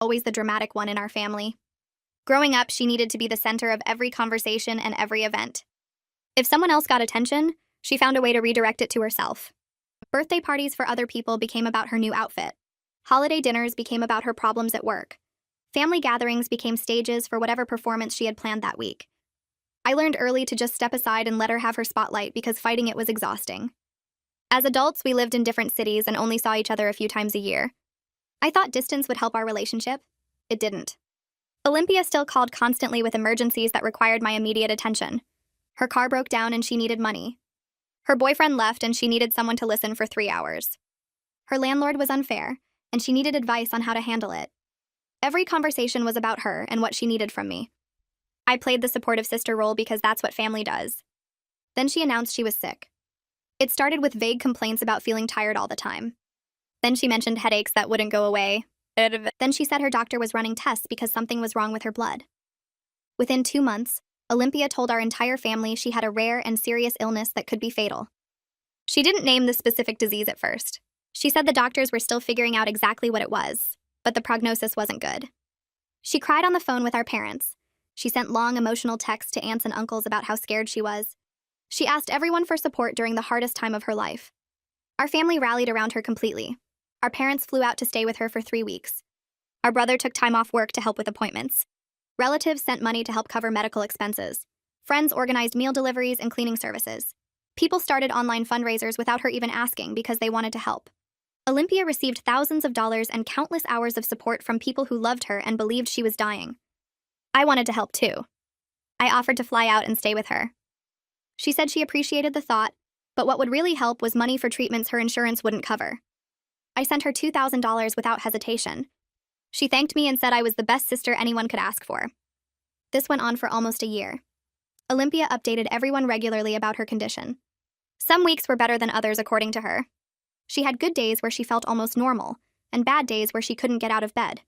always the dramatic one in our family. Growing up, she needed to be the center of every conversation and every event. If someone else got attention, she found a way to redirect it to herself. Birthday parties for other people became about her new outfit. Holiday dinners became about her problems at work. Family gatherings became stages for whatever performance she had planned that week. I learned early to just step aside and let her have her spotlight because fighting it was exhausting. As adults, we lived in different cities and only saw each other a few times a year. I thought distance would help our relationship. It didn't. Olympia still called constantly with emergencies that required my immediate attention. Her car broke down and she needed money. Her boyfriend left and she needed someone to listen for 3 hours. Her landlord was unfair, and she needed advice on how to handle it. Every conversation was about her and what she needed from me. I played the supportive sister role because that's what family does. Then she announced she was sick. It started with vague complaints about feeling tired all the time. Then she mentioned headaches that wouldn't go away. Then she said her doctor was running tests because something was wrong with her blood. Within 2 months, Olympia told our entire family she had a rare and serious illness that could be fatal. She didn't name the specific disease at first. She said the doctors were still figuring out exactly what it was, but the prognosis wasn't good. She cried on the phone with our parents. She sent long emotional texts to aunts and uncles about how scared she was. She asked everyone for support during the hardest time of her life. Our family rallied around her completely. Our parents flew out to stay with her for 3 weeks. Our brother took time off work to help with appointments. Relatives sent money to help cover medical expenses. Friends organized meal deliveries and cleaning services. People started online fundraisers without her even asking because they wanted to help. Olympia received thousands of dollars and countless hours of support from people who loved her and believed she was dying. I wanted to help too. I offered to fly out and stay with her. She said she appreciated the thought, but what would really help was money for treatments her insurance wouldn't cover. I sent her $2,000 without hesitation. She thanked me and said I was the best sister anyone could ask for. This went on for almost a year. Olympia updated everyone regularly about her condition. Some weeks were better than others according to her. She had good days where she felt almost normal, and bad days where she couldn't get out of bed.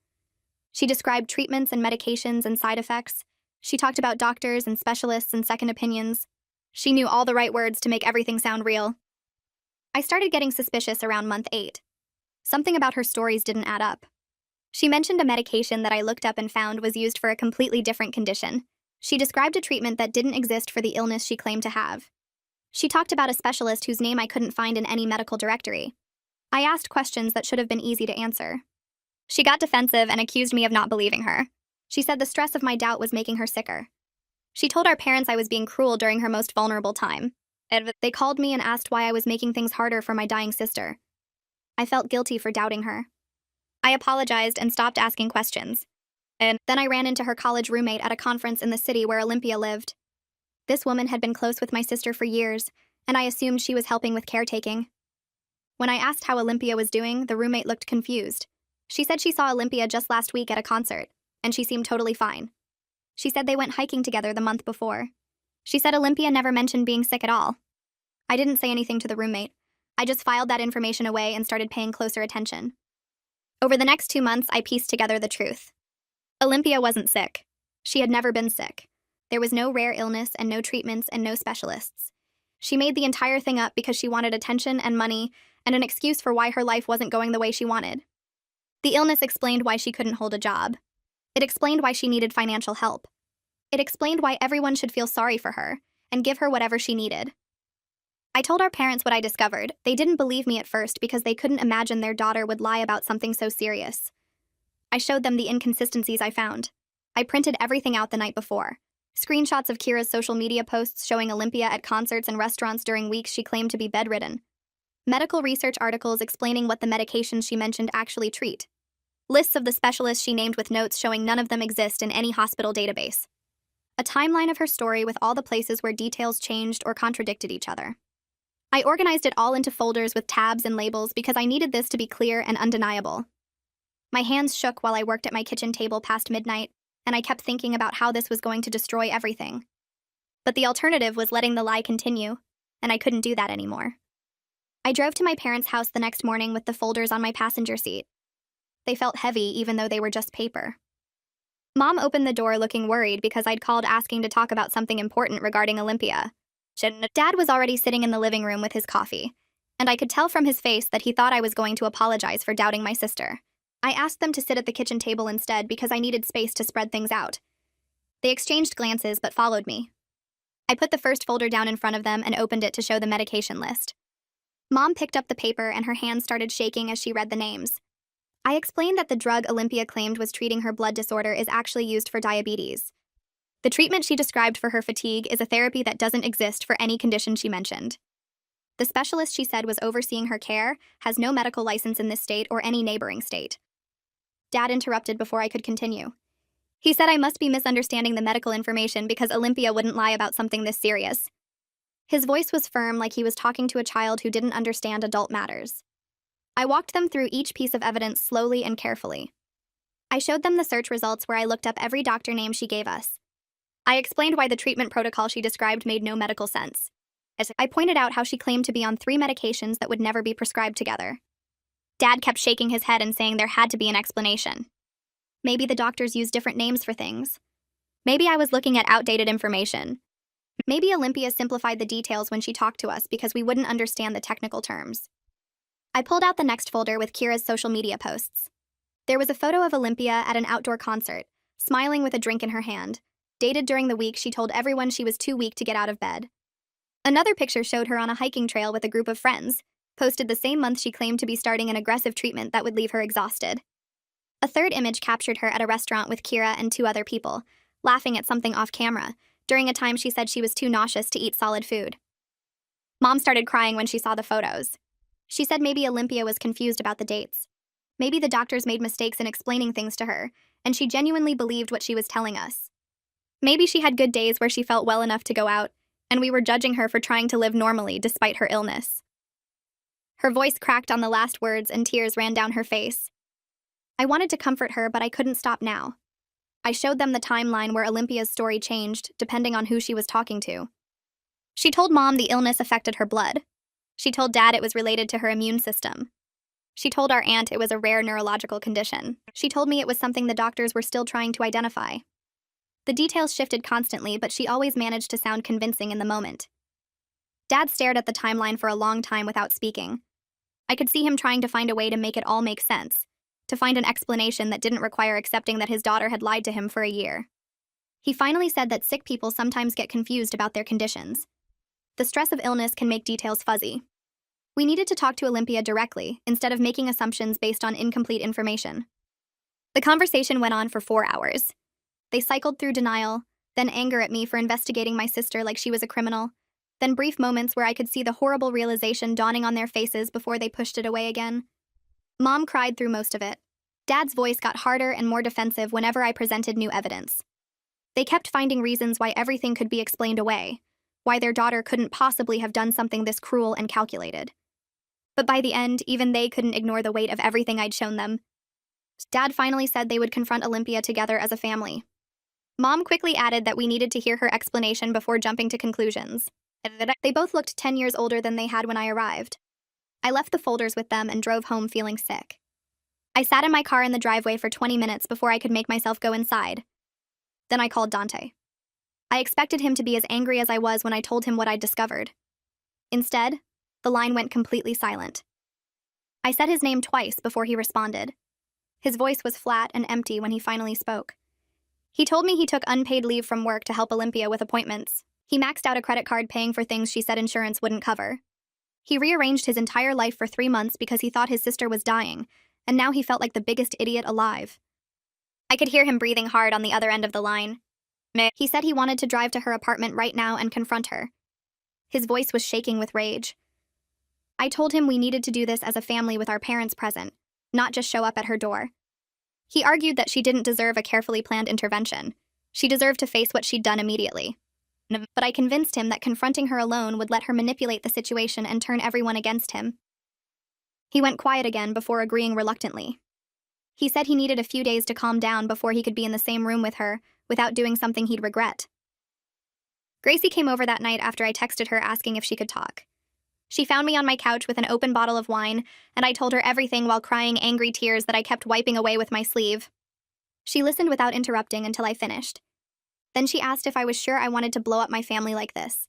She described treatments and medications and side effects. She talked about doctors and specialists and second opinions. She knew all the right words to make everything sound real. I started getting suspicious around month 8. Something about her stories didn't add up. She mentioned a medication that I looked up and found was used for a completely different condition. She described a treatment that didn't exist for the illness she claimed to have. She talked about a specialist whose name I couldn't find in any medical directory. I asked questions that should have been easy to answer. She got defensive and accused me of not believing her. She said the stress of my doubt was making her sicker. She told our parents I was being cruel during her most vulnerable time. They called me and asked why I was making things harder for my dying sister. I felt guilty for doubting her. I apologized and stopped asking questions. And then I ran into her college roommate at a conference in the city where Olympia lived. This woman had been close with my sister for years, and I assumed she was helping with caretaking. When I asked how Olympia was doing, the roommate looked confused. She said she saw Olympia just last week at a concert, and she seemed totally fine. She said they went hiking together the month before. She said Olympia never mentioned being sick at all. I didn't say anything to the roommate. I just filed that information away and started paying closer attention. Over the next 2 months, I pieced together the truth. Olympia wasn't sick. She had never been sick. There was no rare illness and no treatments and no specialists. She made the entire thing up because she wanted attention and money and an excuse for why her life wasn't going the way she wanted. The illness explained why she couldn't hold a job. It explained why she needed financial help. It explained why everyone should feel sorry for her and give her whatever she needed. I told our parents what I discovered. They didn't believe me at first because they couldn't imagine their daughter would lie about something so serious. I showed them the inconsistencies I found. I printed everything out the night before. Screenshots of Kira's social media posts showing Olympia at concerts and restaurants during weeks she claimed to be bedridden. Medical research articles explaining what the medications she mentioned actually treat. Lists of the specialists she named with notes showing none of them exist in any hospital database. A timeline of her story with all the places where details changed or contradicted each other. I organized it all into folders with tabs and labels because I needed this to be clear and undeniable. My hands shook while I worked at my kitchen table past midnight, and I kept thinking about how this was going to destroy everything. But the alternative was letting the lie continue, and I couldn't do that anymore. I drove to my parents' house the next morning with the folders on my passenger seat. They felt heavy even though they were just paper. Mom opened the door looking worried because I'd called asking to talk about something important regarding Olympia. Dad was already sitting in the living room with his coffee, and I could tell from his face that he thought I was going to apologize for doubting my sister. I asked them to sit at the kitchen table instead because I needed space to spread things out. They exchanged glances but followed me. I put the first folder down in front of them and opened it to show the medication list. Mom picked up the paper and her hands started shaking as she read the names. I explained that the drug Olympia claimed was treating her blood disorder is actually used for diabetes. The treatment she described for her fatigue is a therapy that doesn't exist for any condition she mentioned. The specialist she said was overseeing her care has no medical license in this state or any neighboring state. Dad interrupted before I could continue. He said I must be misunderstanding the medical information because Olympia wouldn't lie about something this serious. His voice was firm, like he was talking to a child who didn't understand adult matters. I walked them through each piece of evidence slowly and carefully. I showed them the search results where I looked up every doctor name she gave us. I explained why the treatment protocol she described made no medical sense. I pointed out how she claimed to be on 3 medications that would never be prescribed together. Dad kept shaking his head and saying there had to be an explanation. Maybe the doctors use different names for things. Maybe I was looking at outdated information. Maybe Olympia simplified the details when she talked to us because we wouldn't understand the technical terms. I pulled out the next folder with Kira's social media posts. There was a photo of Olympia at an outdoor concert, smiling with a drink in her hand, dated during the week she told everyone she was too weak to get out of bed. Another picture showed her on a hiking trail with a group of friends, posted the same month she claimed to be starting an aggressive treatment that would leave her exhausted. A third image captured her at a restaurant with Kira and 2 other people, laughing at something off camera, during a time she said she was too nauseous to eat solid food. Mom started crying when she saw the photos. She said maybe Olympia was confused about the dates. Maybe the doctors made mistakes in explaining things to her, and she genuinely believed what she was telling us. Maybe she had good days where she felt well enough to go out, and we were judging her for trying to live normally despite her illness. Her voice cracked on the last words and tears ran down her face. I wanted to comfort her, but I couldn't stop now. I showed them the timeline where Olympia's story changed, depending on who she was talking to. She told Mom the illness affected her blood. She told Dad it was related to her immune system. She told our aunt it was a rare neurological condition. She told me it was something the doctors were still trying to identify. The details shifted constantly, but she always managed to sound convincing in the moment. Dad stared at the timeline for a long time without speaking. I could see him trying to find a way to make it all make sense, to find an explanation that didn't require accepting that his daughter had lied to him for a year. He finally said that sick people sometimes get confused about their conditions. The stress of illness can make details fuzzy. We needed to talk to Olympia directly, instead of making assumptions based on incomplete information. The conversation went on for 4 hours. They cycled through denial, then anger at me for investigating my sister like she was a criminal, then brief moments where I could see the horrible realization dawning on their faces before they pushed it away again. Mom cried through most of it. Dad's voice got harder and more defensive whenever I presented new evidence. They kept finding reasons why everything could be explained away, why their daughter couldn't possibly have done something this cruel and calculated. But by the end, even they couldn't ignore the weight of everything I'd shown them. Dad finally said they would confront Olympia together as a family. Mom quickly added that we needed to hear her explanation before jumping to conclusions. They both looked 10 years older than they had when I arrived. I left the folders with them and drove home feeling sick. I sat in my car in the driveway for 20 minutes before I could make myself go inside. Then I called Dante. I expected him to be as angry as I was when I told him what I'd discovered. Instead, the line went completely silent. I said his name twice before he responded. His voice was flat and empty when he finally spoke. He told me he took unpaid leave from work to help Olympia with appointments. He maxed out a credit card paying for things she said insurance wouldn't cover. He rearranged his entire life for 3 months because he thought his sister was dying, and now he felt like the biggest idiot alive. I could hear him breathing hard on the other end of the line. He said he wanted to drive to her apartment right now and confront her. His voice was shaking with rage. I told him we needed to do this as a family with our parents present, not just show up at her door. He argued that she didn't deserve a carefully planned intervention. She deserved to face what she'd done immediately. But I convinced him that confronting her alone would let her manipulate the situation and turn everyone against him. He went quiet again before agreeing reluctantly. He said he needed a few days to calm down before he could be in the same room with her without doing something he'd regret. Gracie came over that night after I texted her asking if she could talk. She found me on my couch with an open bottle of wine, and I told her everything while crying angry tears that I kept wiping away with my sleeve. She listened without interrupting until I finished. Then she asked if I was sure I wanted to blow up my family like this.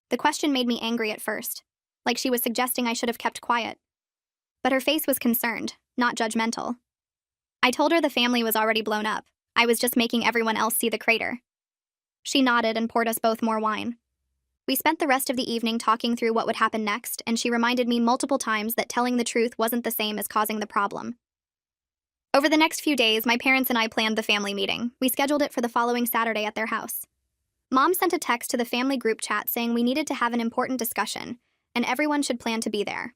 The question made me angry at first, like she was suggesting I should have kept quiet. But her face was concerned, not judgmental. I told her the family was already blown up. I was just making everyone else see the crater. She nodded and poured us both more wine. We spent the rest of the evening talking through what would happen next, and she reminded me multiple times that telling the truth wasn't the same as causing the problem. Over the next few days, my parents and I planned the family meeting. We scheduled it for the following Saturday at their house. Mom sent a text to the family group chat saying we needed to have an important discussion, and everyone should plan to be there.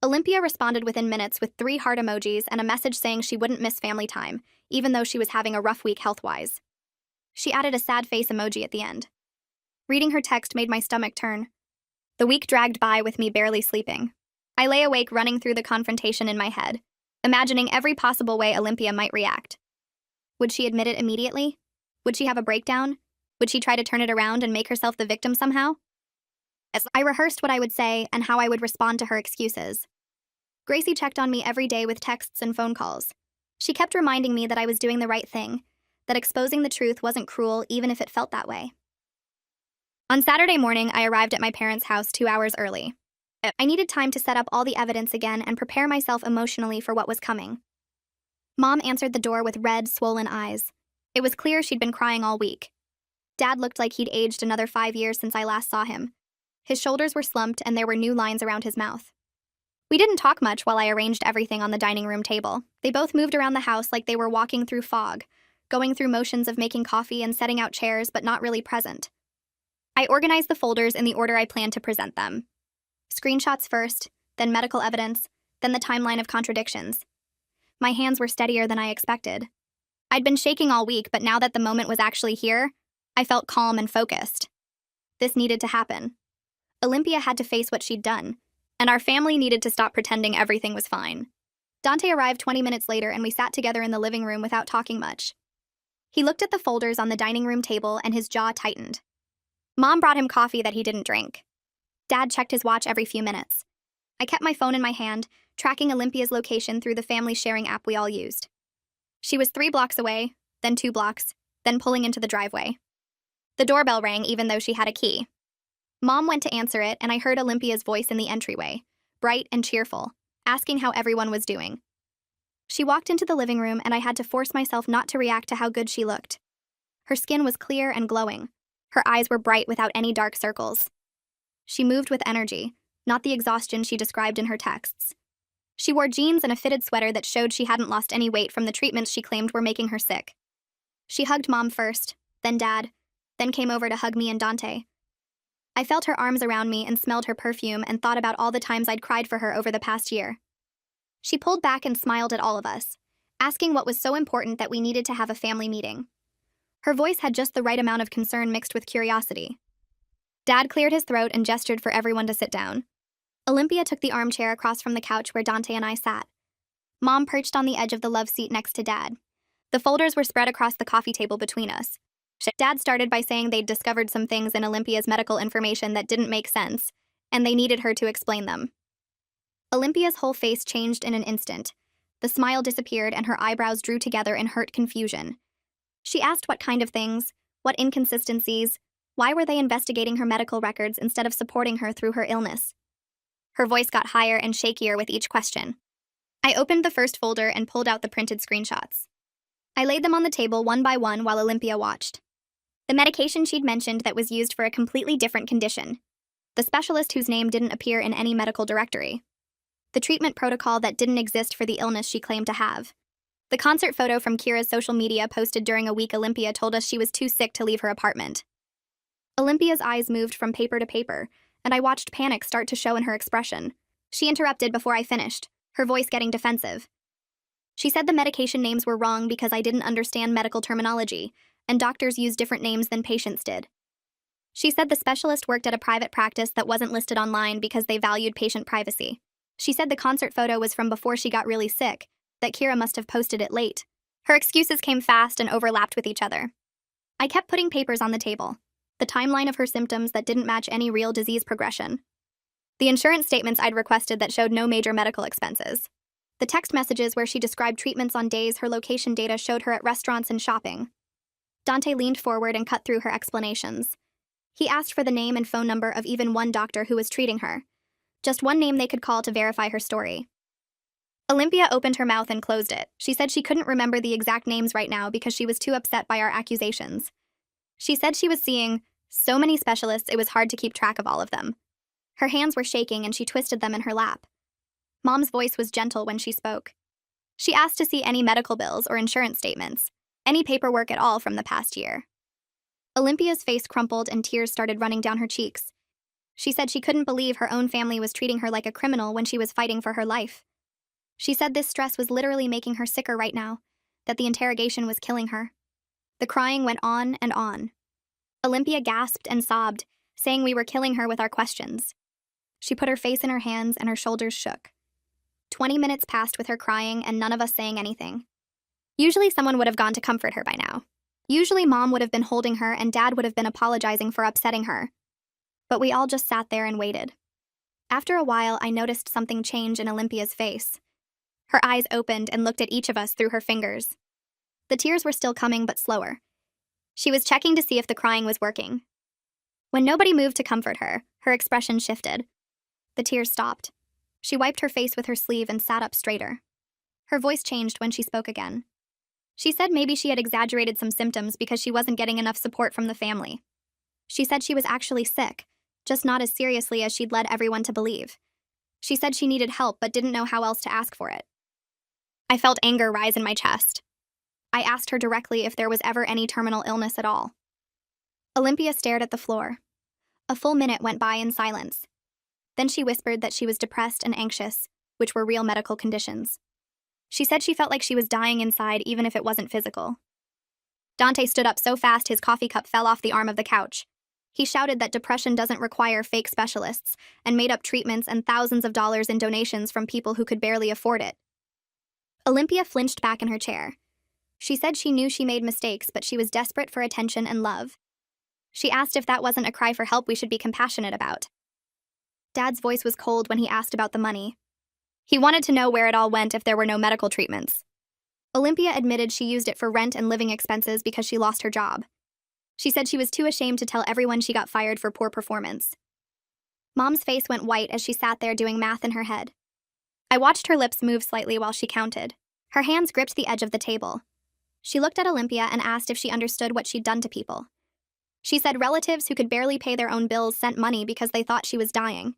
Olympia responded within minutes with 3 heart emojis and a message saying she wouldn't miss family time, even though she was having a rough week health-wise. She added a sad face emoji at the end. Reading her text made my stomach turn. The week dragged by with me barely sleeping. I lay awake running through the confrontation in my head, imagining every possible way Olympia might react. Would she admit it immediately? Would she have a breakdown? Would she try to turn it around and make herself the victim somehow? As I rehearsed what I would say and how I would respond to her excuses. Gracie checked on me every day with texts and phone calls. She kept reminding me that I was doing the right thing, that exposing the truth wasn't cruel even if it felt that way. On Saturday morning, I arrived at my parents' house 2 hours early. I needed time to set up all the evidence again and prepare myself emotionally for what was coming. Mom answered the door with red, swollen eyes. It was clear she'd been crying all week. Dad looked like he'd aged another 5 years since I last saw him. His shoulders were slumped and there were new lines around his mouth. We didn't talk much while I arranged everything on the dining room table. They both moved around the house like they were walking through fog, going through motions of making coffee and setting out chairs, but not really present. I organized the folders in the order I planned to present them. Screenshots first, then medical evidence, then the timeline of contradictions. My hands were steadier than I expected. I'd been shaking all week, but now that the moment was actually here, I felt calm and focused. This needed to happen. Olympia had to face what she'd done, and our family needed to stop pretending everything was fine. Dante arrived 20 minutes later and we sat together in the living room without talking much. He looked at the folders on the dining room table and his jaw tightened. Mom brought him coffee that he didn't drink. Dad checked his watch every few minutes. I kept my phone in my hand, tracking Olympia's location through the family sharing app we all used. She was 3 blocks away, then 2 blocks, then pulling into the driveway. The doorbell rang even though she had a key. Mom went to answer it, and I heard Olympia's voice in the entryway, bright and cheerful, asking how everyone was doing. She walked into the living room, and I had to force myself not to react to how good she looked. Her skin was clear and glowing. Her eyes were bright without any dark circles. She moved with energy, not the exhaustion she described in her texts. She wore jeans and a fitted sweater that showed she hadn't lost any weight from the treatments she claimed were making her sick. She hugged Mom first, then Dad, then came over to hug me and Dante. I felt her arms around me and smelled her perfume and thought about all the times I'd cried for her over the past year. She pulled back and smiled at all of us, asking what was so important that we needed to have a family meeting. Her voice had just the right amount of concern mixed with curiosity. Dad cleared his throat and gestured for everyone to sit down. Olympia took the armchair across from the couch where Dante and I sat. Mom perched on the edge of the love seat next to Dad. The folders were spread across the coffee table between us. Dad started by saying they'd discovered some things in Olympia's medical information that didn't make sense, and they needed her to explain them. Olympia's whole face changed in an instant. The smile disappeared and her eyebrows drew together in hurt confusion. She asked what kind of things, what inconsistencies, why were they investigating her medical records instead of supporting her through her illness? Her voice got higher and shakier with each question. I opened the first folder and pulled out the printed screenshots. I laid them on the table one by one while Olympia watched. The medication she'd mentioned that was used for a completely different condition. The specialist whose name didn't appear in any medical directory. The treatment protocol that didn't exist for the illness she claimed to have. The concert photo from Kira's social media posted during a week Olympia told us she was too sick to leave her apartment. Olympia's eyes moved from paper to paper, and I watched panic start to show in her expression. She interrupted before I finished, her voice getting defensive. She said the medication names were wrong because I didn't understand medical terminology, and doctors used different names than patients did. She said the specialist worked at a private practice that wasn't listed online because they valued patient privacy. She said the concert photo was from before she got really sick, that Kira must have posted it late. Her excuses came fast and overlapped with each other. I kept putting papers on the table, the timeline of her symptoms that didn't match any real disease progression. The insurance statements I'd requested that showed no major medical expenses. The text messages where she described treatments on days her location data showed her at restaurants and shopping. Dante leaned forward and cut through her explanations. He asked for the name and phone number of even one doctor who was treating her. Just one name they could call to verify her story. Olympia opened her mouth and closed it. She said she couldn't remember the exact names right now because she was too upset by our accusations. She said she was seeing so many specialists it was hard to keep track of all of them. Her hands were shaking and she twisted them in her lap. Mom's voice was gentle when she spoke. She asked to see any medical bills or insurance statements, any paperwork at all from the past year. Olympia's face crumpled and tears started running down her cheeks. She said she couldn't believe her own family was treating her like a criminal when she was fighting for her life. She said this stress was literally making her sicker right now, that the interrogation was killing her. The crying went on and on. Olympia gasped and sobbed, saying we were killing her with our questions. She put her face in her hands and her shoulders shook. 20 minutes passed with her crying and none of us saying anything. Usually someone would have gone to comfort her by now. Usually Mom would have been holding her and Dad would have been apologizing for upsetting her. But we all just sat there and waited. After a while, I noticed something change in Olympia's face. Her eyes opened and looked at each of us through her fingers. The tears were still coming, but slower. She was checking to see if the crying was working. When nobody moved to comfort her, her expression shifted. The tears stopped. She wiped her face with her sleeve and sat up straighter. Her voice changed when she spoke again. She said maybe she had exaggerated some symptoms because she wasn't getting enough support from the family. She said she was actually sick, just not as seriously as she'd led everyone to believe. She said she needed help but didn't know how else to ask for it. I felt anger rise in my chest. I asked her directly if there was ever any terminal illness at all. Olympia stared at the floor. A full minute went by in silence. Then she whispered that she was depressed and anxious, which were real medical conditions. She said she felt like she was dying inside even if it wasn't physical. Dante stood up so fast his coffee cup fell off the arm of the couch. He shouted that depression doesn't require fake specialists and made up treatments and thousands of dollars in donations from people who could barely afford it. Olympia flinched back in her chair. She said she knew she made mistakes, but she was desperate for attention and love. She asked if that wasn't a cry for help we should be compassionate about. Dad's voice was cold when he asked about the money. He wanted to know where it all went if there were no medical treatments. Olympia admitted she used it for rent and living expenses because she lost her job. She said she was too ashamed to tell everyone she got fired for poor performance. Mom's face went white as she sat there doing math in her head. I watched her lips move slightly while she counted. Her hands gripped the edge of the table. She looked at Olympia and asked if she understood what she'd done to people. She said relatives who could barely pay their own bills sent money because they thought she was dying.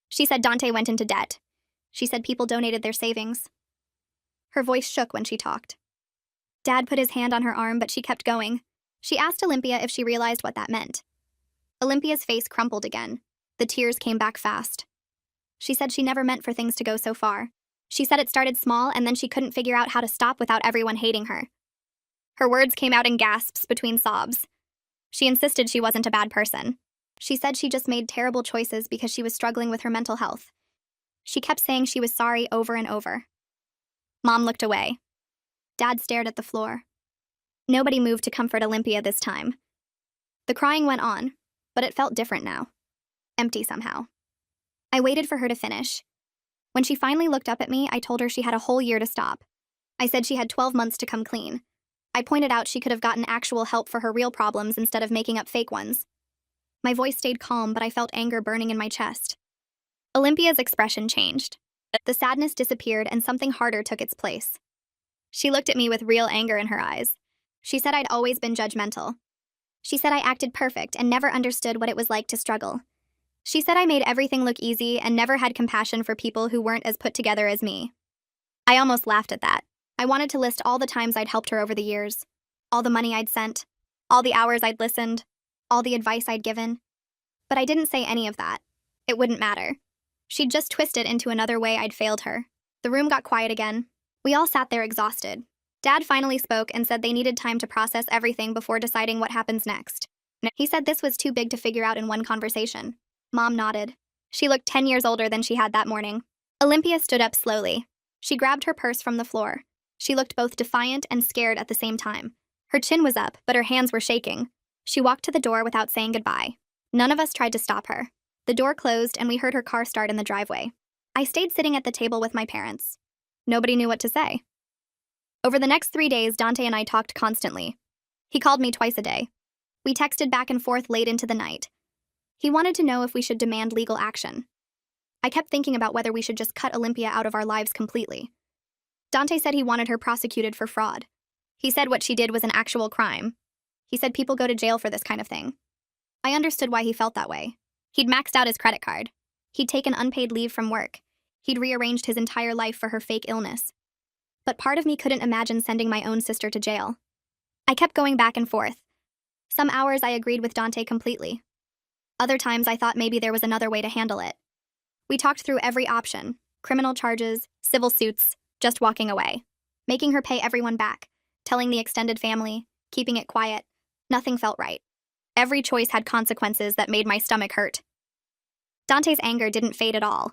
She said Dante went into debt. She said people donated their savings. Her voice shook when she talked. Dad put his hand on her arm, but she kept going. She asked Olympia if she realized what that meant. Olympia's face crumpled again. The tears came back fast. She said she never meant for things to go so far. She said it started small and then she couldn't figure out how to stop without everyone hating her. Her words came out in gasps between sobs. She insisted she wasn't a bad person. She said she just made terrible choices because she was struggling with her mental health. She kept saying she was sorry over and over. Mom looked away. Dad stared at the floor. Nobody moved to comfort Olympia this time. The crying went on, but it felt different now. Empty somehow. I waited for her to finish. When she finally looked up at me, I told her she had a whole year to stop. I said she had 12 months to come clean. I pointed out she could have gotten actual help for her real problems instead of making up fake ones. My voice stayed calm, but I felt anger burning in my chest. Olympia's expression changed. The sadness disappeared and something harder took its place. She looked at me with real anger in her eyes. She said I'd always been judgmental. She said I acted perfect and never understood what it was like to struggle. She said I made everything look easy and never had compassion for people who weren't as put together as me. I almost laughed at that. I wanted to list all the times I'd helped her over the years, all the money I'd sent, all the hours I'd listened, all the advice I'd given. But I didn't say any of that. It wouldn't matter. She'd just twisted into another way I'd failed her. The room got quiet again. We all sat there exhausted. Dad finally spoke and said they needed time to process everything before deciding what happens next. He said this was too big to figure out in one conversation. Mom nodded. She looked 10 years older than she had that morning. Olympia stood up slowly. She grabbed her purse from the floor. She looked both defiant and scared at the same time. Her chin was up, but her hands were shaking. She walked to the door without saying goodbye. None of us tried to stop her. The door closed and we heard her car start in the driveway. I stayed sitting at the table with my parents. Nobody knew what to say. Over the next 3 days, Dante and I talked constantly. He called me twice a day. We texted back and forth late into the night. He wanted to know if we should demand legal action. I kept thinking about whether we should just cut Olympia out of our lives completely. Dante said he wanted her prosecuted for fraud. He said what she did was an actual crime. He said people go to jail for this kind of thing. I understood why he felt that way. He'd maxed out his credit card. He'd taken unpaid leave from work. He'd rearranged his entire life for her fake illness. But part of me couldn't imagine sending my own sister to jail. I kept going back and forth. Some hours I agreed with Dante completely. Other times I thought maybe there was another way to handle it. We talked through every option: criminal charges, civil suits, just walking away, making her pay everyone back, telling the extended family, keeping it quiet. Nothing felt right. Every choice had consequences that made my stomach hurt. Dante's anger didn't fade at all.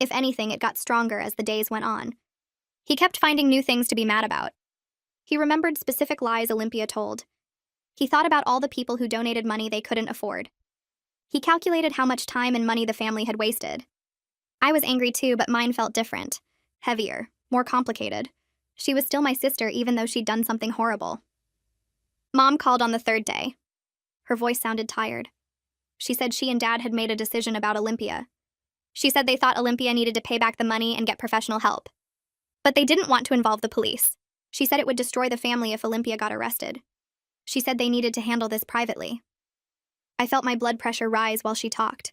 If anything, it got stronger as the days went on. He kept finding new things to be mad about. He remembered specific lies Olympia told. He thought about all the people who donated money they couldn't afford. He calculated how much time and money the family had wasted. I was angry too, but mine felt different. Heavier, more complicated. She was still my sister even though she'd done something horrible. Mom called on the third day. Her voice sounded tired. She said she and Dad had made a decision about Olympia. She said they thought Olympia needed to pay back the money and get professional help. But they didn't want to involve the police. She said it would destroy the family if Olympia got arrested. She said they needed to handle this privately. I felt my blood pressure rise while she talked.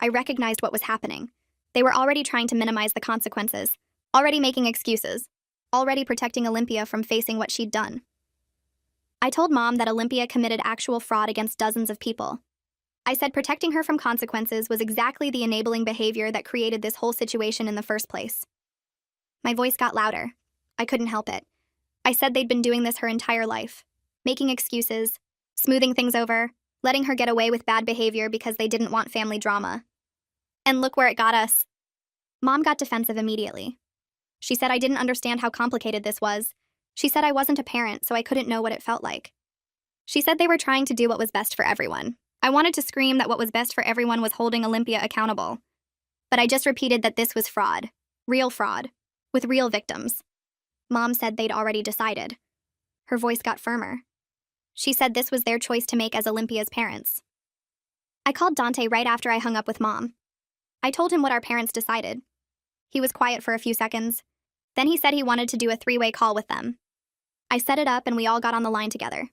I recognized what was happening. They were already trying to minimize the consequences, already making excuses, already protecting Olympia from facing what she'd done. I told Mom that Olympia committed actual fraud against dozens of people. I said protecting her from consequences was exactly the enabling behavior that created this whole situation in the first place. My voice got louder. I couldn't help it. I said they'd been doing this her entire life, making excuses, smoothing things over, letting her get away with bad behavior because they didn't want family drama. And look where it got us. Mom got defensive immediately. She said I didn't understand how complicated this was. She said I wasn't a parent, so I couldn't know what it felt like. She said they were trying to do what was best for everyone. I wanted to scream that what was best for everyone was holding Olympia accountable. But I just repeated that this was fraud, with real victims. Mom said they'd already decided. Her voice got firmer. She said this was their choice to make as Olympia's parents. I called Dante right after I hung up with Mom. I told him what our parents decided. He was quiet for a few seconds. Then he said he wanted to do a three-way call with them. I set it up and we all got on the line together.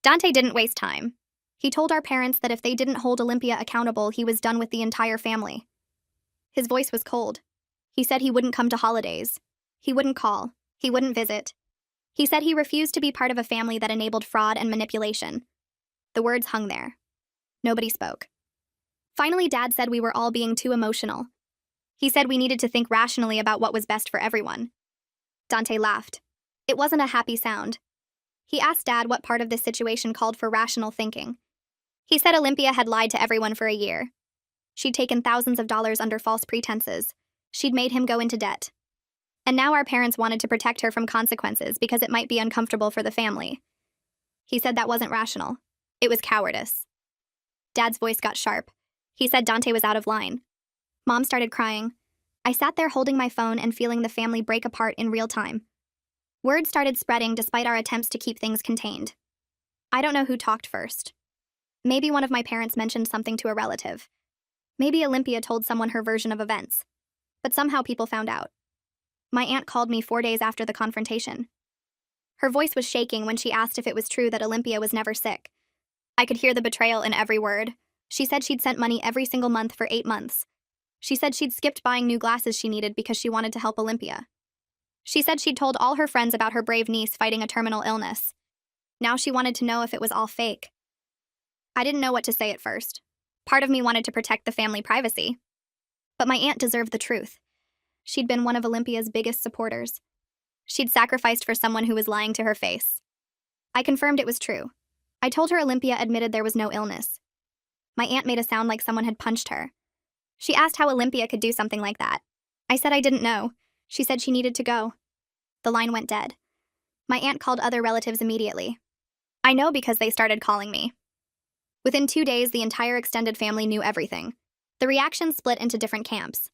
Dante didn't waste time. He told our parents that if they didn't hold Olympia accountable, he was done with the entire family. His voice was cold. He said he wouldn't come to holidays. He wouldn't call. He wouldn't visit. He said he refused to be part of a family that enabled fraud and manipulation. The words hung there. Nobody spoke. Finally, Dad said we were all being too emotional. He said we needed to think rationally about what was best for everyone. Dante laughed. It wasn't a happy sound. He asked Dad what part of this situation called for rational thinking. He said Olympia had lied to everyone for a year. She'd taken thousands of dollars under false pretenses. She'd made him go into debt. And now our parents wanted to protect her from consequences because it might be uncomfortable for the family. He said that wasn't rational. It was cowardice. Dad's voice got sharp. He said Dante was out of line. Mom started crying. I sat there holding my phone and feeling the family break apart in real time. Word started spreading despite our attempts to keep things contained. I don't know who talked first. Maybe one of my parents mentioned something to a relative. Maybe Olympia told someone her version of events. But somehow people found out. My aunt called me 4 days after the confrontation. Her voice was shaking when she asked if it was true that Olympia was never sick. I could hear the betrayal in every word. She said she'd sent money every single month for 8 months. She said she'd skipped buying new glasses she needed because she wanted to help Olympia. She said she'd told all her friends about her brave niece fighting a terminal illness. Now she wanted to know if it was all fake. I didn't know what to say at first. Part of me wanted to protect the family privacy. But my aunt deserved the truth. She'd been one of Olympia's biggest supporters. She'd sacrificed for someone who was lying to her face. I confirmed it was true. I told her Olympia admitted there was no illness. My aunt made a sound like someone had punched her. She asked how Olympia could do something like that. I said I didn't know. She said she needed to go. The line went dead. My aunt called other relatives immediately. I know because they started calling me. Within 2 days, the entire extended family knew everything. The reaction split into different camps.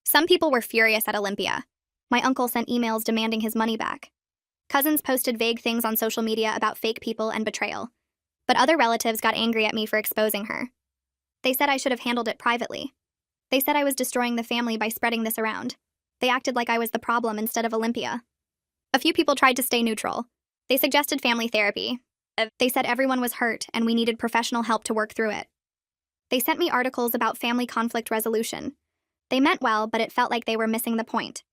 Some people were furious at Olympia. My uncle sent emails demanding his money back. Cousins posted vague things on social media about fake people and betrayal. But other relatives got angry at me for exposing her. They said I should have handled it privately. They said I was destroying the family by spreading this around. They acted like I was the problem instead of Olympia. A few people tried to stay neutral. They suggested family therapy. They said everyone was hurt and we needed professional help to work through it. They sent me articles about family conflict resolution. They meant well, but it felt like they were missing the point.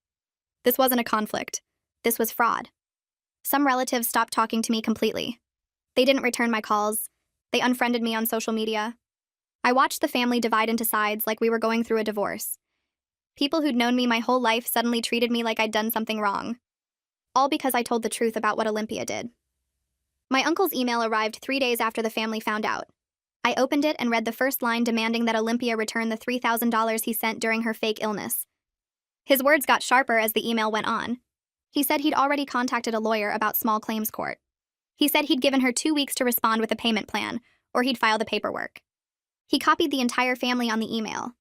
This wasn't a conflict. This was fraud. Some relatives stopped talking to me completely. They didn't return my calls. They unfriended me on social media. I watched the family divide into sides like we were going through a divorce. People who'd known me my whole life suddenly treated me like I'd done something wrong. All because I told the truth about what Olympia did. My uncle's email arrived 3 days after the family found out. I opened it and read the first line demanding that Olympia return the $3,000 he sent during her fake illness. His words got sharper as the email went on. He said he'd already contacted a lawyer about small claims court. He said he'd given her 2 weeks to respond with a payment plan, or he'd file the paperwork. He copied the entire family on the email.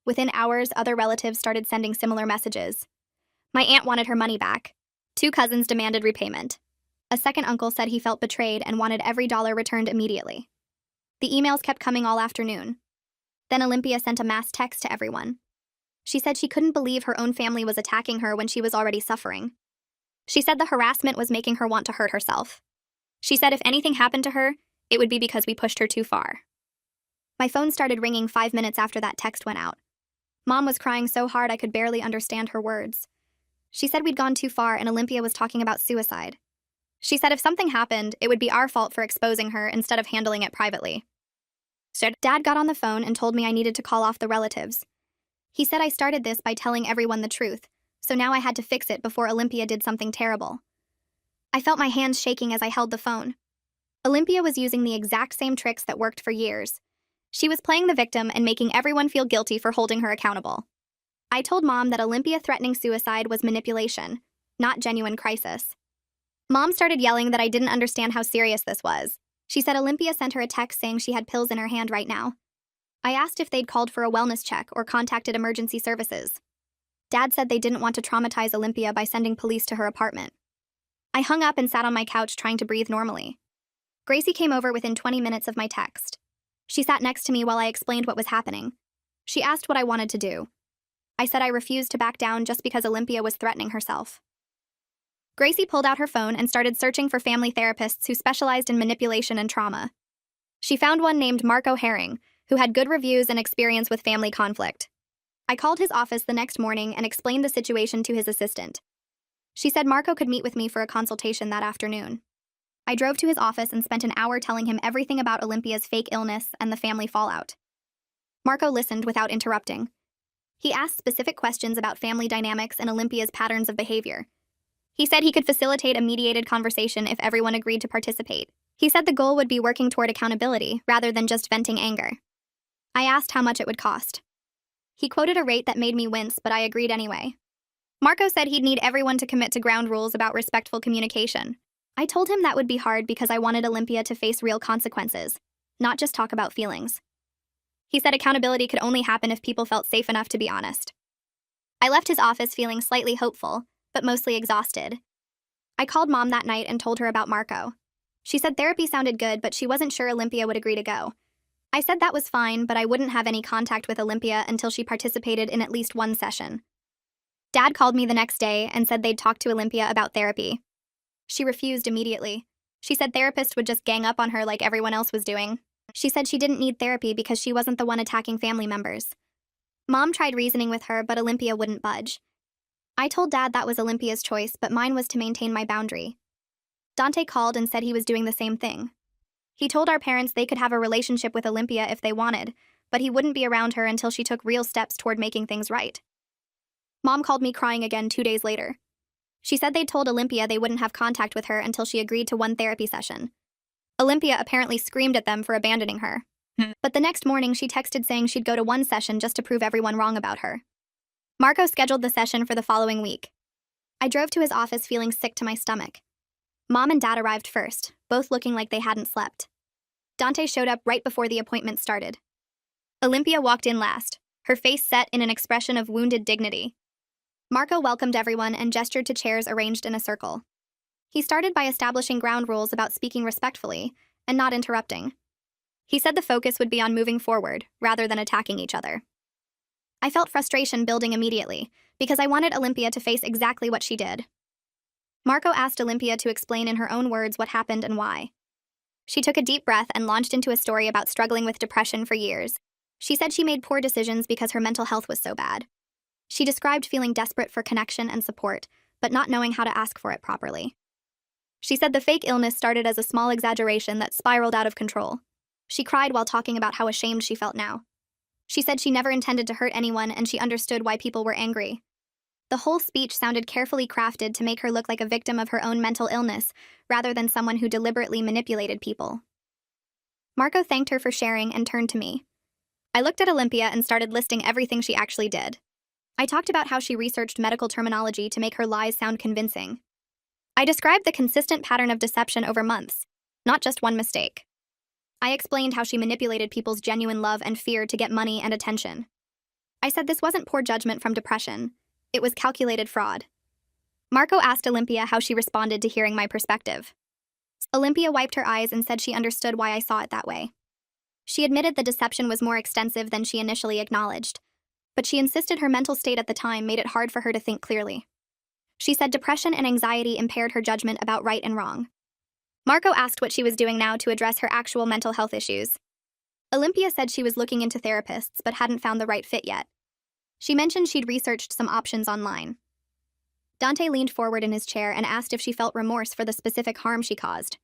Within hours, other relatives started sending similar messages. My aunt wanted her money back. 2 cousins demanded repayment. A second uncle said he felt betrayed and wanted every dollar returned immediately. The emails kept coming all afternoon. Then Olympia sent a mass text to everyone. She said she couldn't believe her own family was attacking her when she was already suffering. She said the harassment was making her want to hurt herself. She said if anything happened to her, it would be because we pushed her too far. My phone started ringing 5 minutes after that text went out. Mom was crying so hard I could barely understand her words. She said we'd gone too far and Olympia was talking about suicide. She said if something happened, it would be our fault for exposing her instead of handling it privately. So Dad got on the phone and told me I needed to call off the relatives. He said I started this by telling everyone the truth, so now I had to fix it before Olympia did something terrible. I felt my hands shaking as I held the phone. Olympia was using the exact same tricks that worked for years. She was playing the victim and making everyone feel guilty for holding her accountable. I told Mom that Olympia threatening suicide was manipulation, not genuine crisis. Mom started yelling that I didn't understand how serious this was. She said Olympia sent her a text saying she had pills in her hand right now. I asked if they'd called for a wellness check or contacted emergency services. Dad said they didn't want to traumatize Olympia by sending police to her apartment. I hung up and sat on my couch trying to breathe normally. Gracie came over within 20 minutes of my text. She sat next to me while I explained what was happening. She asked what I wanted to do. I said I refused to back down just because Olympia was threatening herself. Gracie pulled out her phone and started searching for family therapists who specialized in manipulation and trauma. She found one named Marco Herring, who had good reviews and experience with family conflict. I called his office the next morning and explained the situation to his assistant. She said Marco could meet with me for a consultation that afternoon. I drove to his office and spent an hour telling him everything about Olympia's fake illness and the family fallout. Marco listened without interrupting. He asked specific questions about family dynamics and Olympia's patterns of behavior. He said he could facilitate a mediated conversation if everyone agreed to participate. He said the goal would be working toward accountability rather than just venting anger. I asked how much it would cost. He quoted a rate that made me wince, but I agreed anyway. Marco said he'd need everyone to commit to ground rules about respectful communication. I told him that would be hard because I wanted Olympia to face real consequences, not just talk about feelings. He said accountability could only happen if people felt safe enough to be honest. I left his office feeling slightly hopeful, but mostly exhausted. I called Mom that night and told her about Marco. She said therapy sounded good, but she wasn't sure Olympia would agree to go. I said that was fine, but I wouldn't have any contact with Olympia until she participated in at least one session. Dad called me the next day and said they'd talk to Olympia about therapy. She refused immediately. She said therapists would just gang up on her like everyone else was doing. She said she didn't need therapy because she wasn't the one attacking family members. Mom tried reasoning with her, but Olympia wouldn't budge. I told Dad that was Olympia's choice, but mine was to maintain my boundary. Dante called and said he was doing the same thing. He told our parents they could have a relationship with Olympia if they wanted, but he wouldn't be around her until she took real steps toward making things right. Mom called me crying again 2 days later. She said they'd told Olympia they wouldn't have contact with her until she agreed to one therapy session. Olympia apparently screamed at them for abandoning her. But the next morning she texted saying she'd go to one session just to prove everyone wrong about her. Marco scheduled the session for the following week. I drove to his office feeling sick to my stomach. Mom and Dad arrived first, both looking like they hadn't slept. Dante showed up right before the appointment started. Olympia walked in last, her face set in an expression of wounded dignity. Marco welcomed everyone and gestured to chairs arranged in a circle. He started by establishing ground rules about speaking respectfully and not interrupting. He said the focus would be on moving forward rather than attacking each other. I felt frustration building immediately, because I wanted Olympia to face exactly what she did. Marco asked Olympia to explain in her own words what happened and why. She took a deep breath and launched into a story about struggling with depression for years. She said she made poor decisions because her mental health was so bad. She described feeling desperate for connection and support, but not knowing how to ask for it properly. She said the fake illness started as a small exaggeration that spiraled out of control. She cried while talking about how ashamed she felt now. She said she never intended to hurt anyone and she understood why people were angry. The whole speech sounded carefully crafted to make her look like a victim of her own mental illness, rather than someone who deliberately manipulated people. Marco thanked her for sharing and turned to me. I looked at Olympia and started listing everything she actually did. I talked about how she researched medical terminology to make her lies sound convincing. I described the consistent pattern of deception over months, not just one mistake. I explained how she manipulated people's genuine love and fear to get money and attention. I said this wasn't poor judgment from depression, it was calculated fraud. Marco asked Olympia how she responded to hearing my perspective. Olympia wiped her eyes and said she understood why I saw it that way. She admitted the deception was more extensive than she initially acknowledged, but she insisted her mental state at the time made it hard for her to think clearly. She said depression and anxiety impaired her judgment about right and wrong. Marco asked what she was doing now to address her actual mental health issues. Olympia said she was looking into therapists but hadn't found the right fit yet. She mentioned she'd researched some options online. Dante leaned forward in his chair and asked if she felt remorse for the specific harm she caused.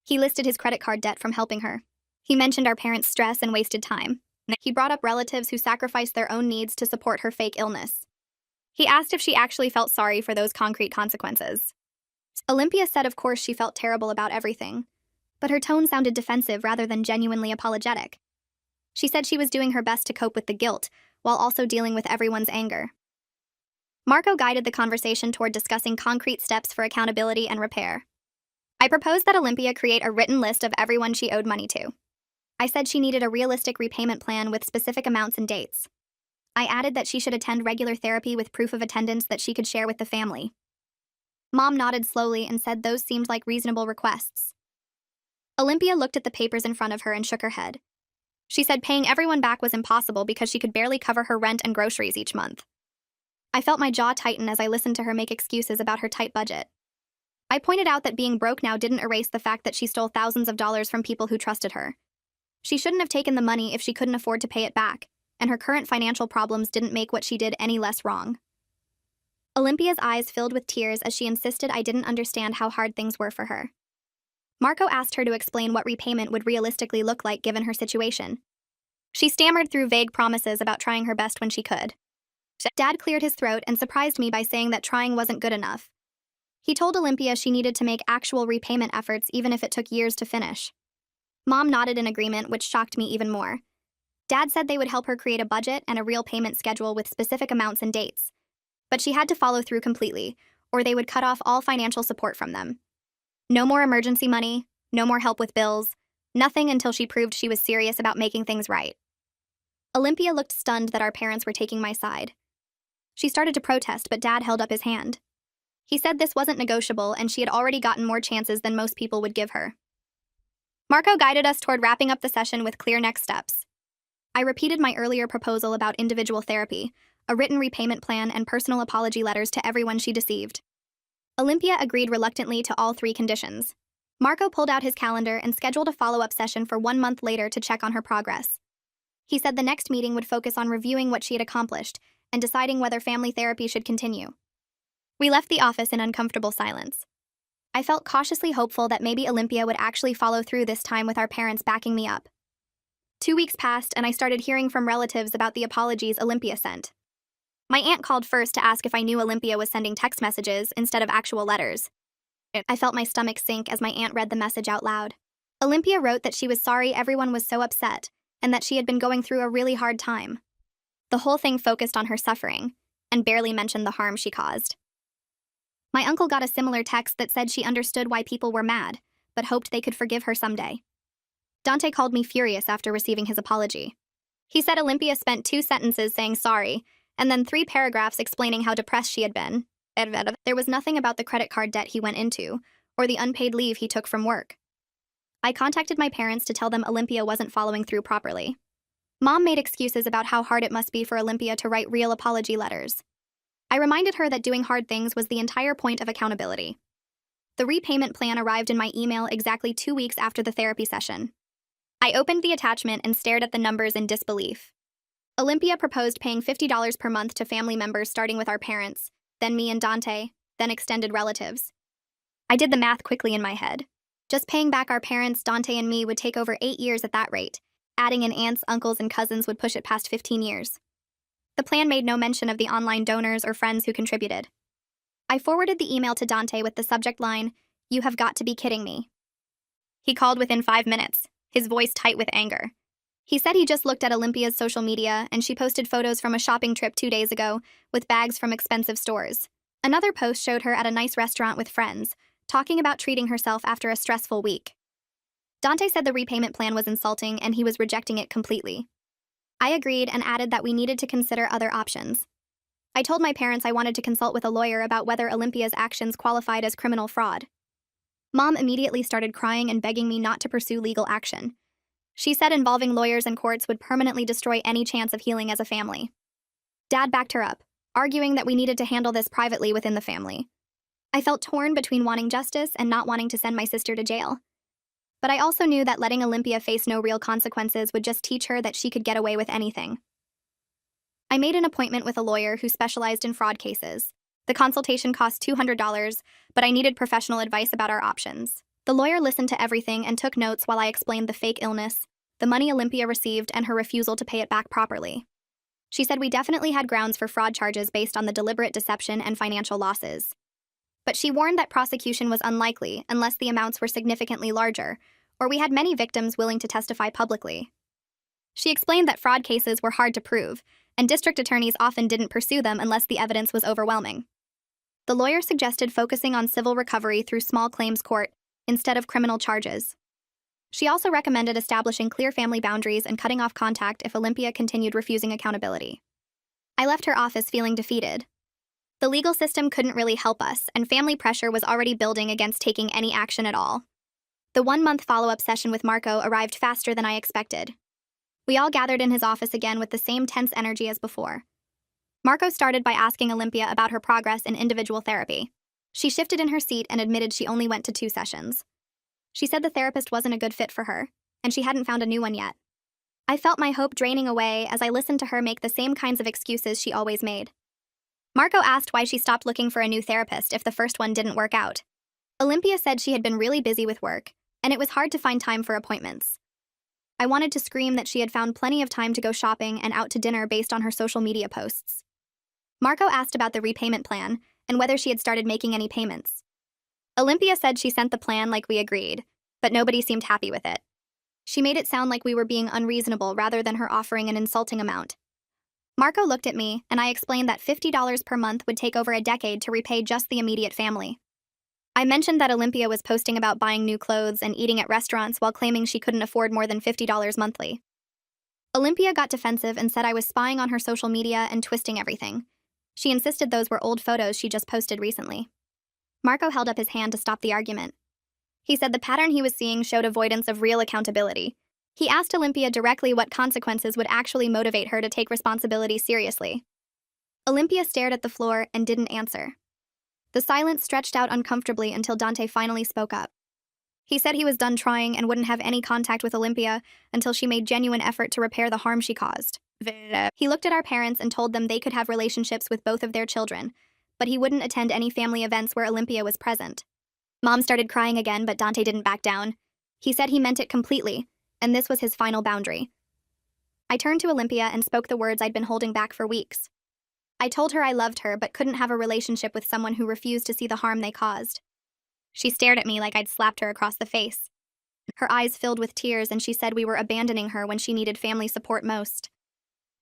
He listed his credit card debt from helping her. He mentioned our parents' stress and wasted time. He brought up relatives who sacrificed their own needs to support her fake illness. He asked if she actually felt sorry for those concrete consequences. Olympia said of course she felt terrible about everything, but her tone sounded defensive rather than genuinely apologetic. She said she was doing her best to cope with the guilt, while also dealing with everyone's anger. Marco guided the conversation toward discussing concrete steps for accountability and repair. I proposed that Olympia create a written list of everyone she owed money to. I said she needed a realistic repayment plan with specific amounts and dates. I added that she should attend regular therapy with proof of attendance that she could share with the family. Mom nodded slowly and said those seemed like reasonable requests. Olympia looked at the papers in front of her and shook her head. She said paying everyone back was impossible because she could barely cover her rent and groceries each month. I felt my jaw tighten as I listened to her make excuses about her tight budget. I pointed out that being broke now didn't erase the fact that she stole thousands of dollars from people who trusted her. She shouldn't have taken the money if she couldn't afford to pay it back, and her current financial problems didn't make what she did any less wrong. Olympia's eyes filled with tears as she insisted I didn't understand how hard things were for her. Marco asked her to explain what repayment would realistically look like given her situation. She stammered through vague promises about trying her best when she could. Dad cleared his throat and surprised me by saying that trying wasn't good enough. He told Olympia she needed to make actual repayment efforts even if it took years to finish. Mom nodded in agreement, which shocked me even more. Dad said they would help her create a budget and a real payment schedule with specific amounts and dates. But she had to follow through completely, or they would cut off all financial support from them. No more emergency money, no more help with bills, nothing until she proved she was serious about making things right. Olympia looked stunned that our parents were taking my side. She started to protest, but Dad held up his hand. He said this wasn't negotiable and she had already gotten more chances than most people would give her. Marco guided us toward wrapping up the session with clear next steps. I repeated my earlier proposal about individual therapy, a written repayment plan, and personal apology letters to everyone she deceived. Olympia agreed reluctantly to all 3 conditions. Marco pulled out his calendar and scheduled a follow-up session for 1 month later to check on her progress. He said the next meeting would focus on reviewing what she had accomplished and deciding whether family therapy should continue. We left the office in uncomfortable silence. I felt cautiously hopeful that maybe Olympia would actually follow through this time with our parents backing me up. 2 weeks passed and I started hearing from relatives about the apologies Olympia sent. My aunt called first to ask if I knew Olympia was sending text messages instead of actual letters. I felt my stomach sink as my aunt read the message out loud. Olympia wrote that she was sorry everyone was so upset and that she had been going through a really hard time. The whole thing focused on her suffering and barely mentioned the harm she caused. My uncle got a similar text that said she understood why people were mad, but hoped they could forgive her someday. Dante called me furious after receiving his apology. He said Olympia spent 2 sentences saying sorry, and then 3 paragraphs explaining how depressed she had been. There was nothing about the credit card debt he went into, or the unpaid leave he took from work. I contacted my parents to tell them Olympia wasn't following through properly. Mom made excuses about how hard it must be for Olympia to write real apology letters. I reminded her that doing hard things was the entire point of accountability. The repayment plan arrived in my email exactly 2 weeks after the therapy session. I opened the attachment and stared at the numbers in disbelief. Olympia proposed paying $50 per month to family members starting with our parents, then me and Dante, then extended relatives. I did the math quickly in my head. Just paying back our parents, Dante and me would take over 8 years at that rate. Adding in aunts, uncles, and cousins would push it past 15 years. The plan made no mention of the online donors or friends who contributed. I forwarded the email to Dante with the subject line, "You have got to be kidding me." He called within 5 minutes, his voice tight with anger. He said he just looked at Olympia's social media and she posted photos from a shopping trip 2 days ago with bags from expensive stores. Another post showed her at a nice restaurant with friends, talking about treating herself after a stressful week. Dante said the repayment plan was insulting and he was rejecting it completely. I agreed and added that we needed to consider other options. I told my parents I wanted to consult with a lawyer about whether Olympia's actions qualified as criminal fraud. Mom immediately started crying and begging me not to pursue legal action. She said involving lawyers and courts would permanently destroy any chance of healing as a family. Dad backed her up, arguing that we needed to handle this privately within the family. I felt torn between wanting justice and not wanting to send my sister to jail. But I also knew that letting Olympia face no real consequences would just teach her that she could get away with anything. I made an appointment with a lawyer who specialized in fraud cases. The consultation cost $200, but I needed professional advice about our options. The lawyer listened to everything and took notes while I explained the fake illness, the money Olympia received, and her refusal to pay it back properly. She said we definitely had grounds for fraud charges based on the deliberate deception and financial losses. But she warned that prosecution was unlikely unless the amounts were significantly larger, or we had many victims willing to testify publicly. She explained that fraud cases were hard to prove, and district attorneys often didn't pursue them unless the evidence was overwhelming. The lawyer suggested focusing on civil recovery through small claims court instead of criminal charges. She also recommended establishing clear family boundaries and cutting off contact if Olympia continued refusing accountability. I left her office feeling defeated. The legal system couldn't really help us, and family pressure was already building against taking any action at all. The 1-month follow-up session with Marco arrived faster than I expected. We all gathered in his office again with the same tense energy as before. Marco started by asking Olympia about her progress in individual therapy. She shifted in her seat and admitted she only went to 2 sessions. She said the therapist wasn't a good fit for her, and she hadn't found a new one yet. I felt my hope draining away as I listened to her make the same kinds of excuses she always made. Marco asked why she stopped looking for a new therapist if the first one didn't work out. Olympia said she had been really busy with work, and it was hard to find time for appointments. I wanted to scream that she had found plenty of time to go shopping and out to dinner based on her social media posts. Marco asked about the repayment plan and whether she had started making any payments. Olympia said she sent the plan like we agreed, but nobody seemed happy with it. She made it sound like we were being unreasonable rather than her offering an insulting amount. Marco looked at me, and I explained that $50 per month would take over a decade to repay just the immediate family. I mentioned that Olympia was posting about buying new clothes and eating at restaurants while claiming she couldn't afford more than $50 monthly. Olympia got defensive and said I was spying on her social media and twisting everything. She insisted those were old photos she just posted recently. Marco held up his hand to stop the argument. He said the pattern he was seeing showed avoidance of real accountability. He asked Olympia directly what consequences would actually motivate her to take responsibility seriously. Olympia stared at the floor and didn't answer. The silence stretched out uncomfortably until Dante finally spoke up. He said he was done trying and wouldn't have any contact with Olympia until she made genuine effort to repair the harm she caused. He looked at our parents and told them they could have relationships with both of their children, but he wouldn't attend any family events where Olympia was present. Mom started crying again, but Dante didn't back down. He said he meant it completely, and this was his final boundary. I turned to Olympia and spoke the words I'd been holding back for weeks. I told her I loved her but couldn't have a relationship with someone who refused to see the harm they caused. She stared at me like I'd slapped her across the face. Her eyes filled with tears, and she said we were abandoning her when she needed family support most.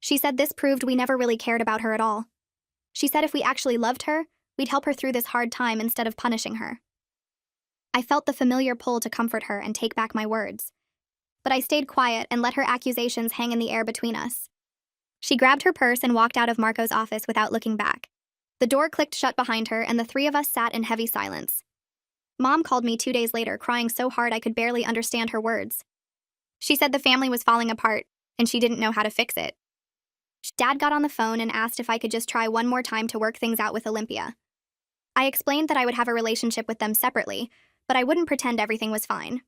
She said this proved we never really cared about her at all. She said if we actually loved her, we'd help her through this hard time instead of punishing her. I felt the familiar pull to comfort her and take back my words. But I stayed quiet and let her accusations hang in the air between us. She grabbed her purse and walked out of Marco's office without looking back. The door clicked shut behind her, and the 3 of us sat in heavy silence. Mom called me 2 days later, crying so hard I could barely understand her words. She said the family was falling apart, and she didn't know how to fix it. Dad got on the phone and asked if I could just try one more time to work things out with Olympia. I explained that I would have a relationship with them separately, but I wouldn't pretend everything was fine.